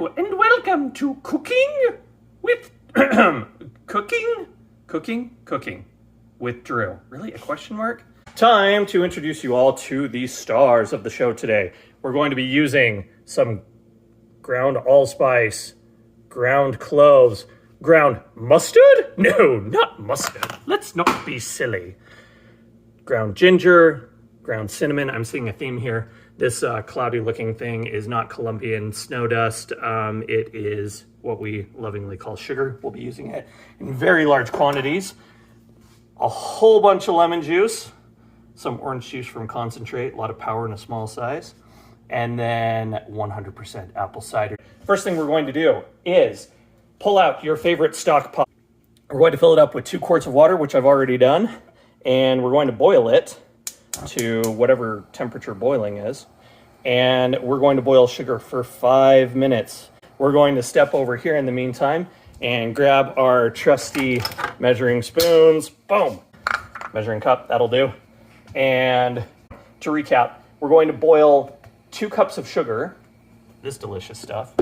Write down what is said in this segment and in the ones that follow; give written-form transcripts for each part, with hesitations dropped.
Hello and welcome to Cooking with Cooking with Drew. Really, a question mark? Time to introduce you all to the stars of the show today. We're going to be using some ground allspice, ground cloves, ground mustard? No, not mustard. Let's not be silly. Ground ginger, ground cinnamon. I'm seeing a theme here. This cloudy looking thing is not Colombian snow dust. It is what we lovingly call sugar. We'll be using it in very large quantities. A whole bunch of lemon juice, some orange juice from concentrate, a lot of power in a small size, and then 100% apple cider. First thing we're going to do is pull out your favorite stock pot. We're going to fill it up with 2 quarts of water, which I've already done, and we're going to boil it to whatever temperature boiling is. And we're going to boil sugar for 5 minutes. We're going to step over here in the meantime and grab our trusty measuring spoons. Boom! Measuring cup, that'll do. And to recap, we're going to boil 2 cups of sugar, this delicious stuff,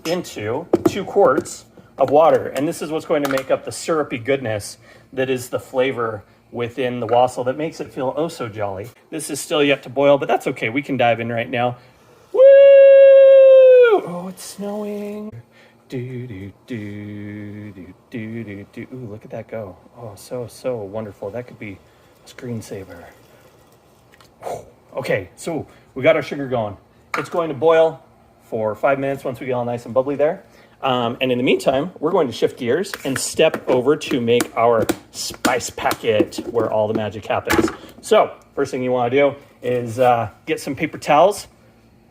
into 2 quarts of water. And this is what's going to make up the syrupy goodness that is the flavor within the wassail that makes it feel oh so jolly. This is still yet to boil, but that's okay. We can dive in right now. Woo! Oh, it's snowing. Ooh, look at that go. Oh, so wonderful. That could be a screensaver. Okay, so we got our sugar going. It's going to boil for 5 minutes once we get all nice and bubbly there. And in the meantime, we're going to shift gears and step over to make our spice packet where all the magic happens. So first thing you want to do is get some paper towels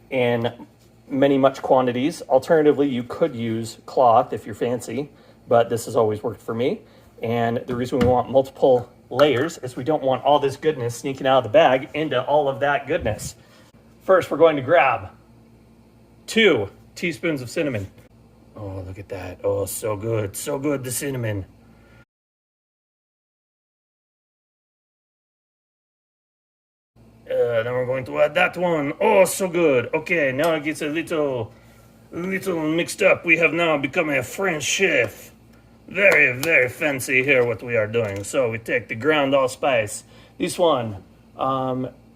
in much quantities. Alternatively, you could use cloth if you're fancy, but this has always worked for me. And the reason we want multiple layers is we don't want all this goodness sneaking out of the bag into all of that goodness. First, we're going to grab 2 teaspoons of cinnamon. Oh, look at that. Oh, so good, the cinnamon. Then we're going to add that one. Oh, so good. Okay, now it gets a little mixed up. We have now become a French chef. Very fancy here what we are doing. So we take the ground allspice. This one,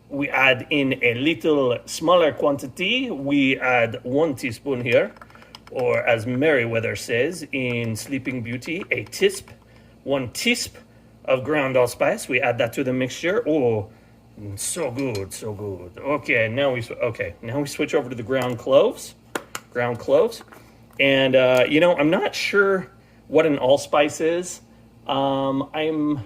we add in a little smaller quantity. We add 1 teaspoon here. Or as Merriweather says in Sleeping Beauty, a tisp. 1 tisp of ground allspice. We add that to the mixture. Oh, so good. Okay, now we switch over to the ground cloves. And I'm not sure what an allspice is. I'm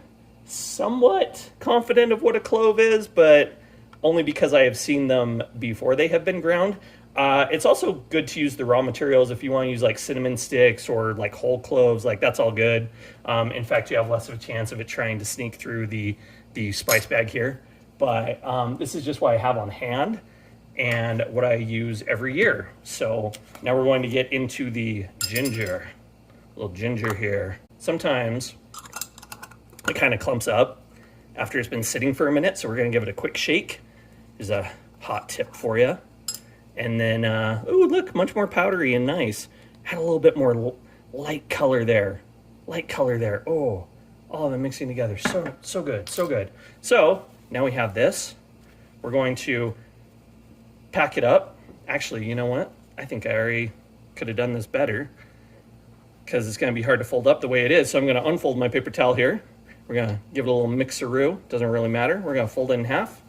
somewhat confident of what a clove is, but only because I have seen them before they have been ground. It's also good to use the raw materials if you want to use like cinnamon sticks or like whole cloves, like that's all good. In fact, you have less of a chance of it trying to sneak through the spice bag here. But this is just what I have on hand and what I use every year. So now we're going to get into the ginger. A little ginger here. Sometimes it kind of clumps up after it's been sitting for a minute, so we're going to give it a quick shake. Is a hot tip for you. And then, ooh, look, much more powdery and nice. Add a little bit more light color there. Oh, all of them mixing together. So good. So now we have this. We're going to pack it up. Actually, you know what? I think I already could have done this better because it's going to be hard to fold up the way it is. So I'm going to unfold my paper towel here. We're going to give it a little mixeroo. Doesn't really matter. We're going to fold it in half.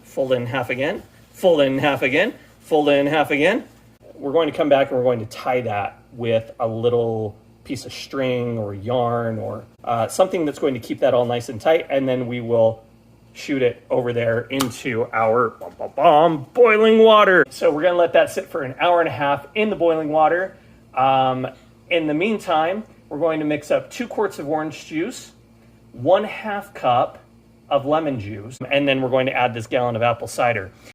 Fold it in half again. Fold it in half again. Fold it in half again. We're going to come back and we're going to tie that with a little piece of string or yarn or something that's going to keep that all nice and tight. And then we will shoot it over there into our boiling water. So we're going to let that sit for an hour and a half in the boiling water. In the meantime, we're going to mix up 2 quarts of orange juice, 1/2 cup of lemon juice, and then we're going to add this gallon of apple cider.